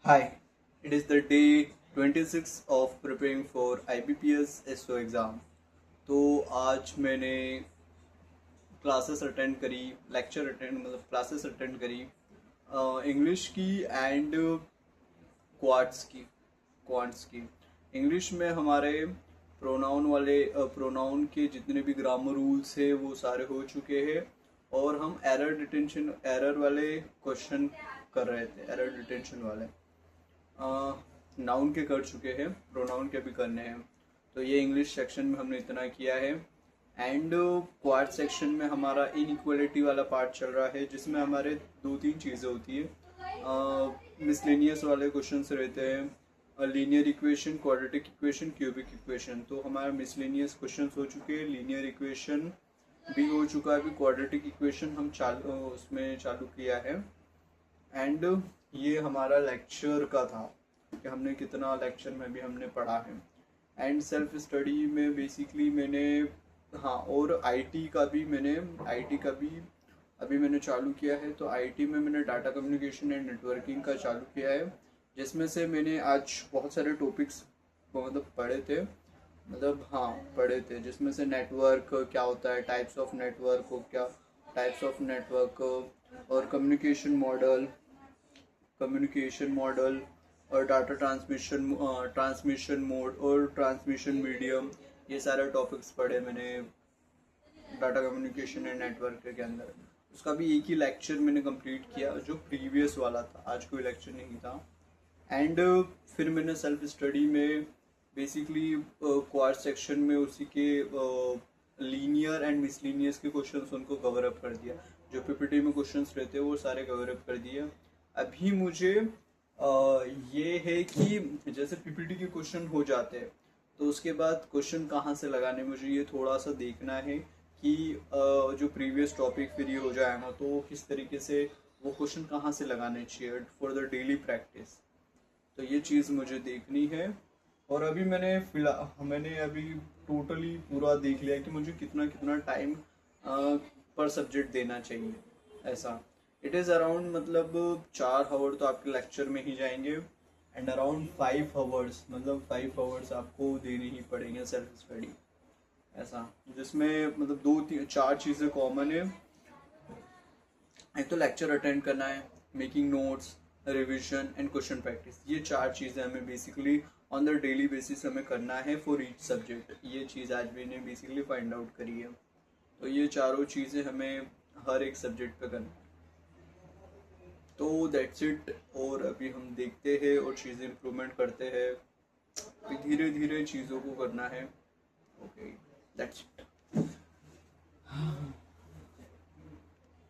Hi, it is the day 26 of preparing for IBPS SO exam. तो आज मैंने classes attend करी, lecture attend मतलब क्लासेस अटेंड करी इंग्लिश की एंड क्वांट्स की। इंग्लिश में हमारे प्रोनाउन के जितने भी ग्रामर रूल्स है वो सारे हो चुके हैं और हम एरर वाले क्वेश्चन कर रहे थे, एरर डिटेंशन वाले। नाउन के कर चुके हैं, प्रोनाउन के भी करने हैं। तो ये इंग्लिश सेक्शन में हमने इतना किया है। एंड क्वाड सेक्शन में हमारा इनइक्वालिटी वाला पार्ट चल रहा है, जिसमें हमारे दो तीन चीज़ें होती है। मिसलेनियस वाले क्वेश्चन रहते हैं, linear equation, quadratic equation, cubic equation. तो हमारा मिसलेनियस क्वेश्चन हो चुके हैं, लीनियर इक्वेशन भी हो चुका है, अभी क्वाड्रेटिक इक्वेशन हम उसमें चालू किया है। एंड ये हमारा लेक्चर का था कि हमने कितना लेक्चर में भी हमने पढ़ा है। एंड सेल्फ स्टडी में बेसिकली मैंने और आईटी का भी अभी मैंने चालू किया है। तो आईटी में मैंने डाटा कम्युनिकेशन एंड नेटवर्किंग का चालू किया है, जिसमें से मैंने आज बहुत सारे टॉपिक्स पढ़े थे, जिसमें से नेटवर्क क्या होता है, टाइप्स ऑफ नेटवर्क और कम्युनिकेशन मॉडल और डाटा ट्रांसमिशन मोड और ट्रांसमिशन मीडियम। ये सारे टॉपिक्स पढ़े मैंने डाटा कम्युनिकेशन एंड नेटवर्क के अंदर। उसका भी एक ही लेक्चर मैंने कंप्लीट किया जो प्रीवियस वाला था, आज कोई लेक्चर नहीं था। एंड फिर मैंने सेल्फ स्टडी में बेसिकली क्वाड सेक्शन में उसी के लीनियर एंड मिसलीनियस के क्वेश्चंस उनको कवर अप कर दिया। जो पीपीटी में क्वेश्चंस रहते हैं वो सारे कवर अप कर दिया। अभी मुझे ये है कि जैसे पीपीटी के क्वेश्चन हो जाते हैं तो उसके बाद क्वेश्चन कहाँ से लगाने, मुझे ये थोड़ा सा देखना है कि जो प्रीवियस टॉपिक फिर ये हो जाएगा तो किस तरीके से वो क्वेश्चन कहाँ से लगाने चाहिए फॉर द डेली प्रैक्टिस। तो ये चीज़ मुझे देखनी है। और अभी मैंने अभी टोटली पूरा देख लिया कि मुझे कितना टाइम पर सब्जेक्ट देना चाहिए। ऐसा इट इज़ अराउंड 4 आवर तो आपके लेक्चर में ही जाएंगे एंड अराउंड 5 आवर्स आपको देने ही पड़ेंगे सेल्फ स्टडी। ऐसा जिसमें 4 चीज़ें कॉमन है। एक तो लेक्चर अटेंड करना है, making notes, revision and question practice. ये 4 चीज़ें हमें basically on the daily basis हमें करना है फॉर ईच सब्जेक्ट। ये चीज़ आज मैंने बेसिकली फाइंड आउट करी है। तो ये चारों चीज़ें हमें हर एक सब्जेक्ट पे करना है। तो दैट्स इट। और अभी हम देखते हैं और चीज़ें इम्प्रूवमेंट करते हैं, धीरे धीरे चीज़ों को करना है। Okay, that's